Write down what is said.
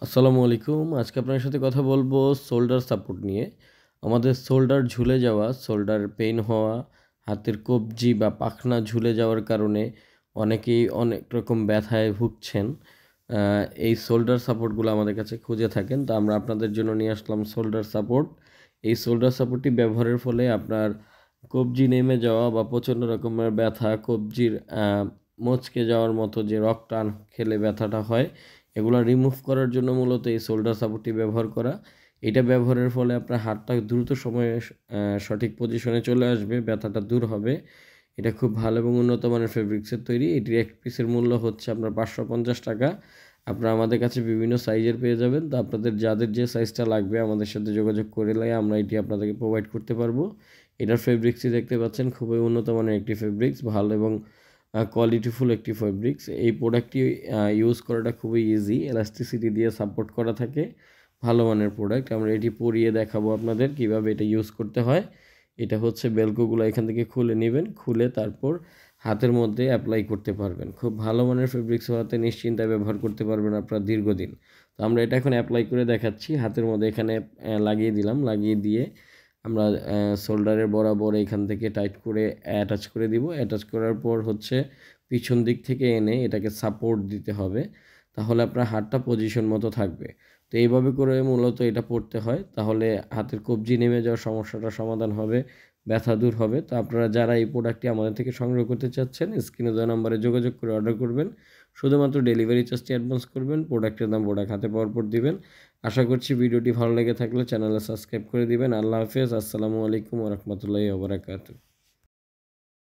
আসসালামু আলাইকুম। আজকে আপনার সাথে কথা বলবো শোল্ডার সাপোর্ট নিয়ে। আমাদের শোল্ডার ঝুলে যাওয়া, শোল্ডার পেইন হওয়া, হাতের কবজি বা পাখনা ঝুলে যাওয়ার কারণে অনেকেই অনেক রকম ব্যথায় ভুগছেন। এই শোল্ডার সাপোর্টগুলো আমাদের কাছে খুঁজে থাকেন। তো আমরা আপনাদের জন্য নিয়ে আসলাম শোল্ডার সাপোর্ট। এই শোল্ডার সাপোর্টটি ব্যবহারের ফলে আপনার কবজি নেমে যাওয়া বা প্রচণ্ড রকমের ব্যথা, কবজির মচকে যাওয়ার মতো যে রক-টান খেলে ব্যথাটা হয়, এগুলা রিমুভ করার জন্য মূলত এই শোল্ডার সাপোর্টটি ব্যবহার করা। এটা ব্যবহারের ফলে আপনার হাতটা দ্রুত সময়ে সঠিক পজিশনে চলে আসবে, ব্যথাটা দূর হবে। এটা খুব ভালো এবং উন্নত মানের ফেব্রিক্সের তৈরি। এটির এক পিসের মূল্য হচ্ছে আপনার ৳৫৫০। আপনারা আমাদের কাছে বিভিন্ন সাইজের পেয়ে যাবেন। তো আপনাদের যাদের যে সাইজটা লাগবে আমাদের সাথে যোগাযোগ করলে আমরা এটি আপনাদেরকে প্রোভাইড করতে পারবো। এটার ফেব্রিক্সই দেখতে পাচ্ছেন, খুবই উন্নত মানের একটি ফেব্রিক্স, ভালো এবং কোয়ালিটিফুল একটি ফেব্রিক্স। এই প্রোডাক্টটি ইউজ করাটা খুবই ইজি, এলাস্টিসিটি দিয়ে সাপোর্ট করা থাকে, ভালো মানের প্রোডাক্ট। আমরা এটি পরিয়ে দেখাবো আপনাদের কিভাবে এটা ইউজ করতে হয়। এটা হচ্ছে বেলকোগুলো এখান থেকে খুলে নেবেন, খুলে তারপর হাতের মধ্যে অ্যাপ্লাই করতে পারবেন। খুব ভালো মানের ফেব্রিক্স হওয়াতে নিশ্চিন্তায় ব্যবহার করতে পারবেন আপনারা দীর্ঘদিন। তো আমরা এটা এখন অ্যাপ্লাই করে দেখাচ্ছি। হাতের মধ্যে এখানে লাগিয়ে দিলাম, লাগিয়ে দিয়ে আমরা শোল্ডারের বরাবর এখান থেকে টাইট করে অ্যাটাচ করে দিব। অ্যাটাচ করার পর হচ্ছে পিছন দিক থেকে এনে এটাকে সাপোর্ট দিতে হবে। তাহলে আপনার হাতটা পজিশন মতো থাকবে। তো এইভাবে করে মূলত এটা পড়তে হয়। তাহলে হাতের কবজি নেমে যাওয়ার সমস্যাটার সমাধান হবে, ব্যথা দূর হবে। তো আপনারা যারা এই প্রোডাক্টটি আমাদের থেকে সংগ্রহ করতে চাচ্ছেন, স্ক্রিনে দেওয়া নাম্বারে যোগাযোগ করে অর্ডার করবেন। শুধুমাত্র ডেলিভারি চার্জটি অ্যাডভান্স করবেন, প্রোডাক্টের দাম প্রোডাক্ট হাতে পাওয়ার পর দিবেন। আশা করছি ভিডিওটি ভালো লেগে থাকলে চ্যানেলে সাবস্ক্রাইব করে দিবেন। আল্লাহ হাফেজ। আসসালামু আলাইকুম ওয়া রাহমাতুল্লাহি ওয়া বারাকাতুহু।